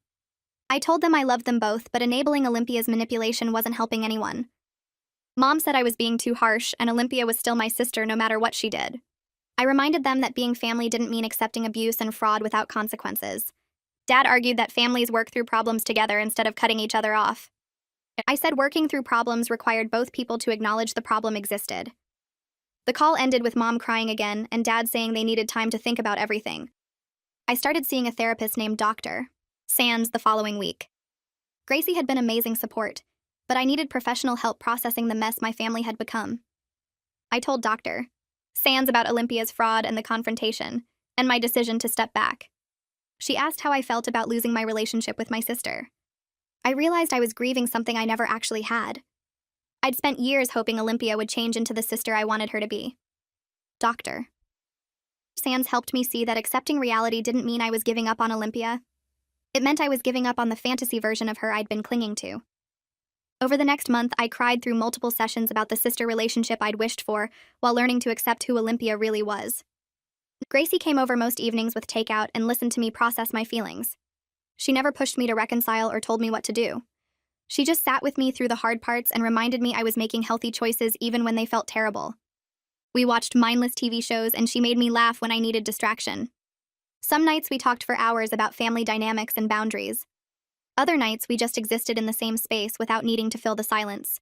I told them I loved them both, but enabling Olympia's manipulation wasn't helping anyone. Mom said I was being too harsh, and Olympia was still my sister no matter what she did. I reminded them that being family didn't mean accepting abuse and fraud without consequences. Dad argued that families work through problems together instead of cutting each other off. I said working through problems required both people to acknowledge the problem existed. The call ended with Mom crying again and Dad saying they needed time to think about everything. I started seeing a therapist named Dr. Sands the following week. Gracie had been amazing support, but I needed professional help processing the mess my family had become. I told Dr. Sands about Olympia's fraud and the confrontation, and my decision to step back. She asked how I felt about losing my relationship with my sister. I realized I was grieving something I never actually had. I'd spent years hoping Olympia would change into the sister I wanted her to be. Dr. Sands helped me see that accepting reality didn't mean I was giving up on Olympia. It meant I was giving up on the fantasy version of her I'd been clinging to. Over the next month, I cried through multiple sessions about the sister relationship I'd wished for, while learning to accept who Olympia really was. Gracie came over most evenings with takeout and listened to me process my feelings. She never pushed me to reconcile or told me what to do. She just sat with me through the hard parts and reminded me I was making healthy choices even when they felt terrible. We watched mindless TV shows and she made me laugh when I needed distraction. Some nights we talked for hours about family dynamics and boundaries. Other nights we just existed in the same space without needing to fill the silence.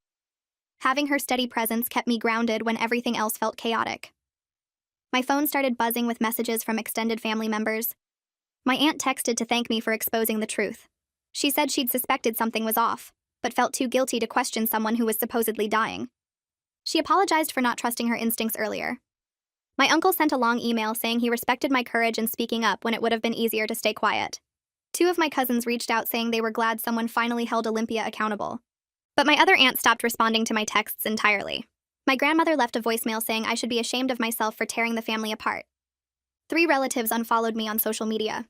Having her steady presence kept me grounded when everything else felt chaotic. My phone started buzzing with messages from extended family members. My aunt texted to thank me for exposing the truth. She said she'd suspected something was off, but felt too guilty to question someone who was supposedly dying. She apologized for not trusting her instincts earlier. My uncle sent a long email saying he respected my courage in speaking up when it would have been easier to stay quiet. 2 of my cousins reached out saying they were glad someone finally held Olympia accountable. But my other aunt stopped responding to my texts entirely. My grandmother left a voicemail saying I should be ashamed of myself for tearing the family apart. 3 relatives unfollowed me on social media.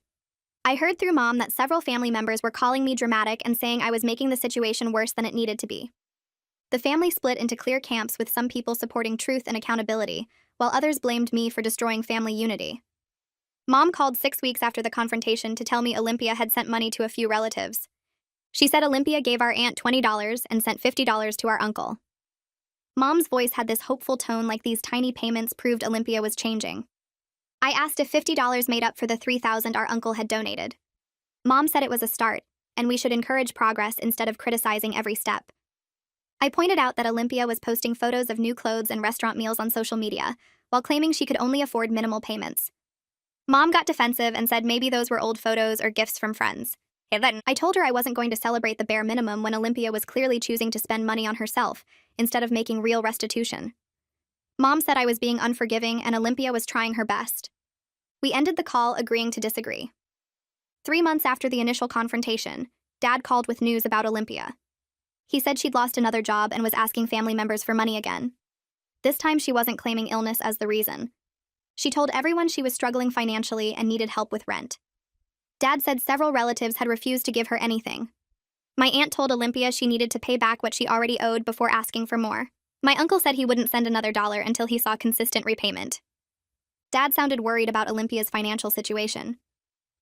I heard through Mom that several family members were calling me dramatic and saying I was making the situation worse than it needed to be. The family split into clear camps with some people supporting truth and accountability, while others blamed me for destroying family unity. Mom called 6 weeks after the confrontation to tell me Olympia had sent money to a few relatives. She said Olympia gave our aunt $20 and sent $50 to our uncle. Mom's voice had this hopeful tone like these tiny payments proved Olympia was changing. I asked if $50 made up for the $3,000 our uncle had donated. Mom said it was a start, and we should encourage progress instead of criticizing every step. I pointed out that Olympia was posting photos of new clothes and restaurant meals on social media, while claiming she could only afford minimal payments. Mom got defensive and said maybe those were old photos or gifts from friends. I told her I wasn't going to celebrate the bare minimum when Olympia was clearly choosing to spend money on herself, instead of making real restitution. Mom said I was being unforgiving and Olympia was trying her best. We ended the call agreeing to disagree. 3 months after the initial confrontation, Dad called with news about Olympia. He said she'd lost another job and was asking family members for money again. This time she wasn't claiming illness as the reason. She told everyone she was struggling financially and needed help with rent. Dad said several relatives had refused to give her anything. My aunt told Olympia she needed to pay back what she already owed before asking for more. My uncle said he wouldn't send another dollar until he saw consistent repayment. Dad sounded worried about Olympia's financial situation.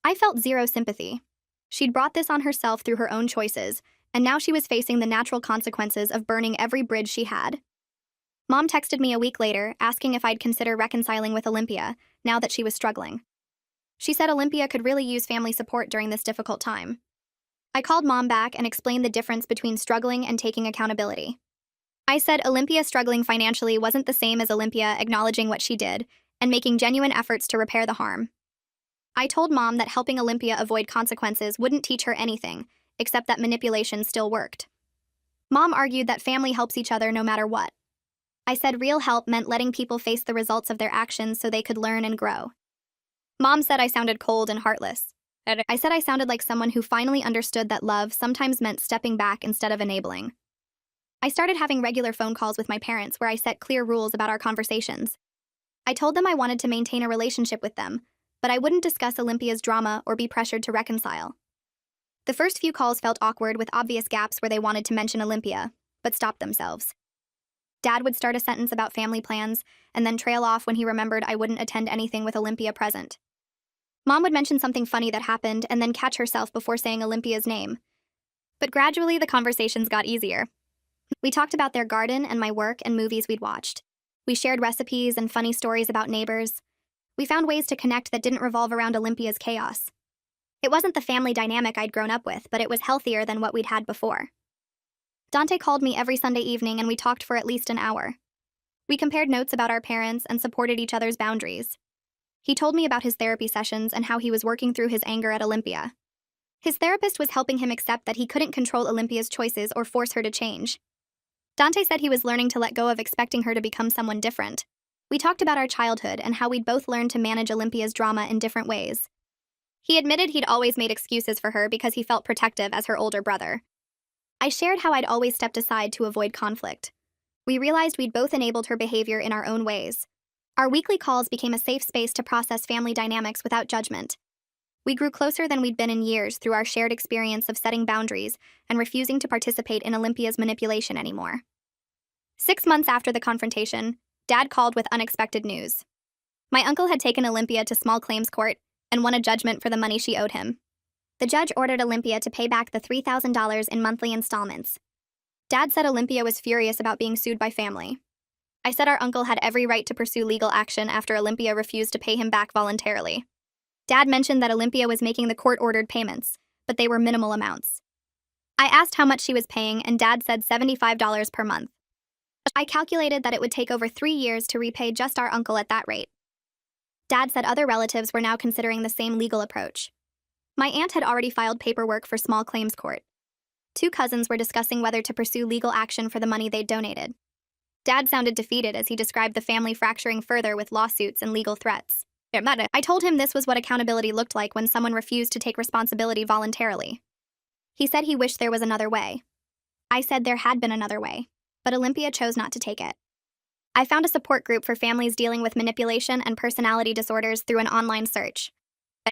I felt zero sympathy. She'd brought this on herself through her own choices, and now she was facing the natural consequences of burning every bridge she had. Mom texted me a week later, asking if I'd consider reconciling with Olympia, now that she was struggling. She said Olympia could really use family support during this difficult time. I called Mom back and explained the difference between struggling and taking accountability. I said Olympia struggling financially wasn't the same as Olympia acknowledging what she did and making genuine efforts to repair the harm. I told Mom that helping Olympia avoid consequences wouldn't teach her anything, except that manipulation still worked. Mom argued that family helps each other no matter what. I said real help meant letting people face the results of their actions so they could learn and grow. Mom said I sounded cold and heartless. I said I sounded like someone who finally understood that love sometimes meant stepping back instead of enabling. I started having regular phone calls with my parents where I set clear rules about our conversations. I told them I wanted to maintain a relationship with them, but I wouldn't discuss Olympia's drama or be pressured to reconcile. The first few calls felt awkward with obvious gaps where they wanted to mention Olympia, but stopped themselves. Dad would start a sentence about family plans and then trail off when he remembered I wouldn't attend anything with Olympia present. Mom would mention something funny that happened and then catch herself before saying Olympia's name. But gradually, the conversations got easier. We talked about their garden and my work and movies we'd watched. We shared recipes and funny stories about neighbors. We found ways to connect that didn't revolve around Olympia's chaos. It wasn't the family dynamic I'd grown up with, but it was healthier than what we'd had before. Dante called me every Sunday evening and we talked for at least an hour. We compared notes about our parents and supported each other's boundaries. He told me about his therapy sessions and how he was working through his anger at Olympia. His therapist was helping him accept that he couldn't control Olympia's choices or force her to change. Dante said he was learning to let go of expecting her to become someone different. We talked about our childhood and how we'd both learned to manage Olympia's drama in different ways. He admitted he'd always made excuses for her because he felt protective as her older brother. I shared how I'd always stepped aside to avoid conflict. We realized we'd both enabled her behavior in our own ways. Our weekly calls became a safe space to process family dynamics without judgment. We grew closer than we'd been in years through our shared experience of setting boundaries and refusing to participate in Olympia's manipulation anymore. 6 months after the confrontation, Dad called with unexpected news. My uncle had taken Olympia to small claims court and won a judgment for the money she owed him. The judge ordered Olympia to pay back the $3,000 in monthly installments. Dad said Olympia was furious about being sued by family. I said our uncle had every right to pursue legal action after Olympia refused to pay him back voluntarily. Dad mentioned that Olympia was making the court-ordered payments, but they were minimal amounts. I asked how much she was paying, and Dad said $75 per month. I calculated that it would take over 3 years to repay just our uncle at that rate. Dad said other relatives were now considering the same legal approach. My aunt had already filed paperwork for small claims court. 2 cousins were discussing whether to pursue legal action for the money they'd donated. Dad sounded defeated as he described the family fracturing further with lawsuits and legal threats. I told him this was what accountability looked like when someone refused to take responsibility voluntarily. He said he wished there was another way. I said there had been another way, but Olympia chose not to take it. I found a support group for families dealing with manipulation and personality disorders through an online search.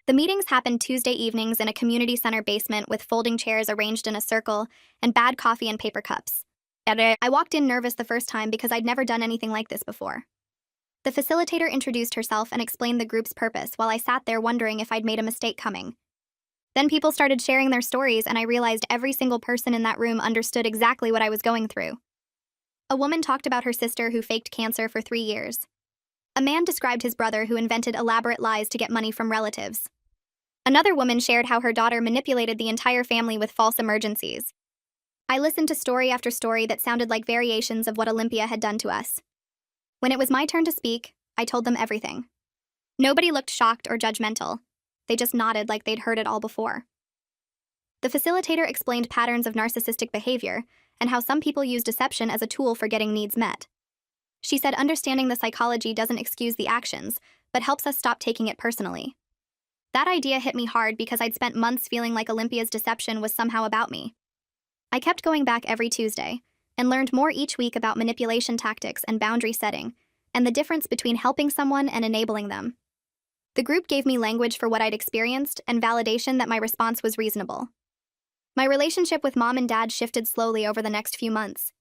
The meetings happened Tuesday evenings in a community center basement with folding chairs arranged in a circle and bad coffee and paper cups. I walked in nervous the first time because I'd never done anything like this before. The facilitator introduced herself and explained the group's purpose while I sat there wondering if I'd made a mistake coming. Then people started sharing their stories and I realized every single person in that room understood exactly what I was going through. A woman talked about her sister who faked cancer for 3 years. A man described his brother who invented elaborate lies to get money from relatives. Another woman shared how her daughter manipulated the entire family with false emergencies. I listened to story after story that sounded like variations of what Olympia had done to us. When it was my turn to speak, I told them everything. Nobody looked shocked or judgmental. They just nodded like they'd heard it all before. The facilitator explained patterns of narcissistic behavior and how some people use deception as a tool for getting needs met. She said understanding the psychology doesn't excuse the actions, but helps us stop taking it personally. That idea hit me hard because I'd spent months feeling like Olympia's deception was somehow about me. I kept going back every Tuesday and learned more each week about manipulation tactics and boundary setting, and the difference between helping someone and enabling them. The group gave me language for what I'd experienced and validation that my response was reasonable. My relationship with Mom and Dad shifted slowly over the next few months.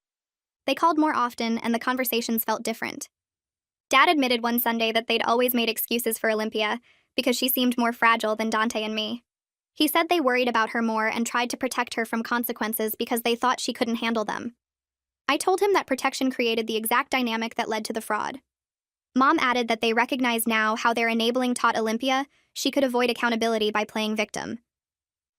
They called more often and the conversations felt different. Dad admitted one Sunday that they'd always made excuses for Olympia because she seemed more fragile than Dante and me. He said they worried about her more and tried to protect her from consequences because they thought she couldn't handle them. I told him that protection created the exact dynamic that led to the fraud. Mom added that they recognize now how their enabling taught Olympia she could avoid accountability by playing victim.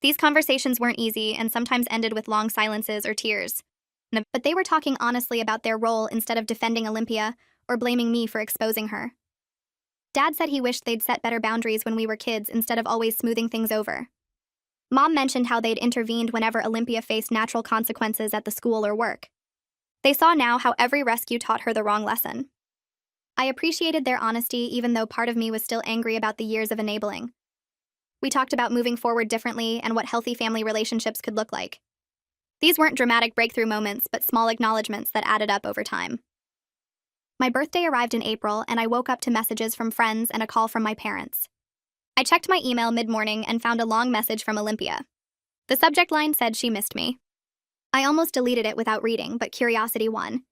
These conversations weren't easy and sometimes ended with long silences or tears. But they were talking honestly about their role instead of defending Olympia or blaming me for exposing her. Dad said he wished they'd set better boundaries when we were kids instead of always smoothing things over. Mom mentioned how they'd intervened whenever Olympia faced natural consequences at the school or work. They saw now how every rescue taught her the wrong lesson. I appreciated their honesty even though part of me was still angry about the years of enabling. We talked about moving forward differently and what healthy family relationships could look like. These weren't dramatic breakthrough moments, but small acknowledgments that added up over time. My birthday arrived in April, and I woke up to messages from friends and a call from my parents. I checked my email mid-morning and found a long message from Olympia. The subject line said she missed me. I almost deleted it without reading, but curiosity won.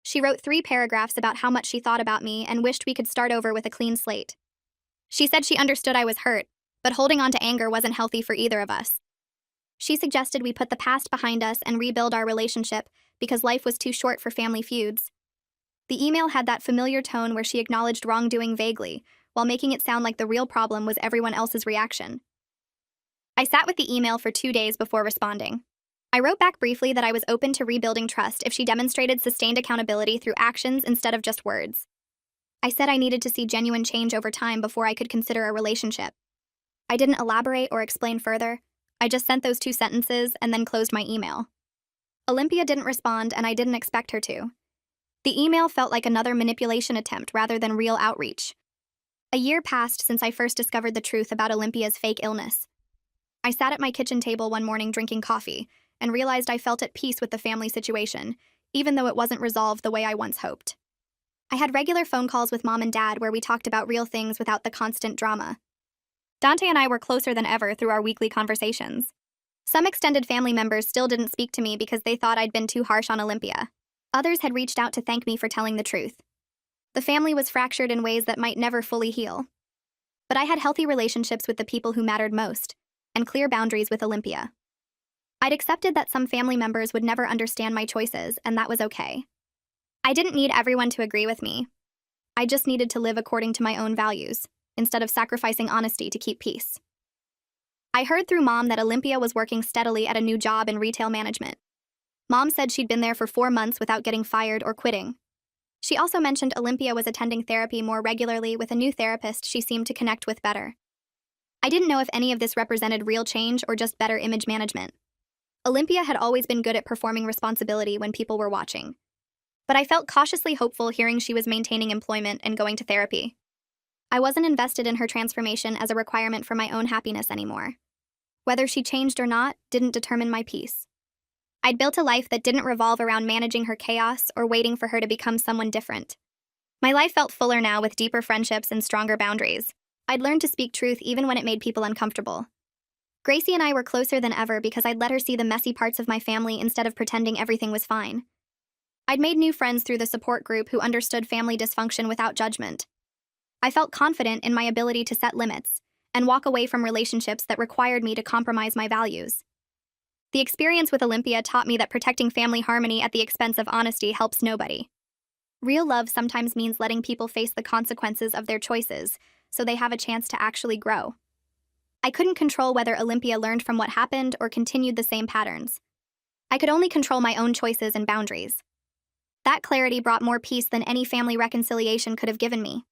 She wrote 3 paragraphs about how much she thought about me and wished we could start over with a clean slate. She said she understood I was hurt, but holding on to anger wasn't healthy for either of us. She suggested we put the past behind us and rebuild our relationship because life was too short for family feuds. The email had that familiar tone where she acknowledged wrongdoing vaguely, while making it sound like the real problem was everyone else's reaction. I sat with the email for 2 days before responding. I wrote back briefly that I was open to rebuilding trust if she demonstrated sustained accountability through actions instead of just words. I said I needed to see genuine change over time before I could consider a relationship. I didn't elaborate or explain further. I just sent those 2 sentences and then closed my email. Olympia didn't respond, and I didn't expect her to. The email felt like another manipulation attempt rather than real outreach. A year passed since I first discovered the truth about Olympia's fake illness. I sat at my kitchen table one morning drinking coffee and realized I felt at peace with the family situation, even though it wasn't resolved the way I once hoped. I had regular phone calls with Mom and Dad where we talked about real things without the constant drama. Dante and I were closer than ever through our weekly conversations. Some extended family members still didn't speak to me because they thought I'd been too harsh on Olympia. Others had reached out to thank me for telling the truth. The family was fractured in ways that might never fully heal. But I had healthy relationships with the people who mattered most, and clear boundaries with Olympia. I'd accepted that some family members would never understand my choices, and that was okay. I didn't need everyone to agree with me. I just needed to live according to my own values, instead of sacrificing honesty to keep peace. I heard through Mom that Olympia was working steadily at a new job in retail management. Mom said she'd been there for 4 months without getting fired or quitting. She also mentioned Olympia was attending therapy more regularly with a new therapist she seemed to connect with better. I didn't know if any of this represented real change or just better image management. Olympia had always been good at performing responsibility when people were watching. But I felt cautiously hopeful hearing she was maintaining employment and going to therapy. I wasn't invested in her transformation as a requirement for my own happiness anymore. Whether she changed or not didn't determine my peace. I'd built a life that didn't revolve around managing her chaos or waiting for her to become someone different. My life felt fuller now with deeper friendships and stronger boundaries. I'd learned to speak truth even when it made people uncomfortable. Gracie and I were closer than ever because I'd let her see the messy parts of my family instead of pretending everything was fine. I'd made new friends through the support group who understood family dysfunction without judgment. I felt confident in my ability to set limits and walk away from relationships that required me to compromise my values. The experience with Olympia taught me that protecting family harmony at the expense of honesty helps nobody. Real love sometimes means letting people face the consequences of their choices so they have a chance to actually grow. I couldn't control whether Olympia learned from what happened or continued the same patterns. I could only control my own choices and boundaries. That clarity brought more peace than any family reconciliation could have given me.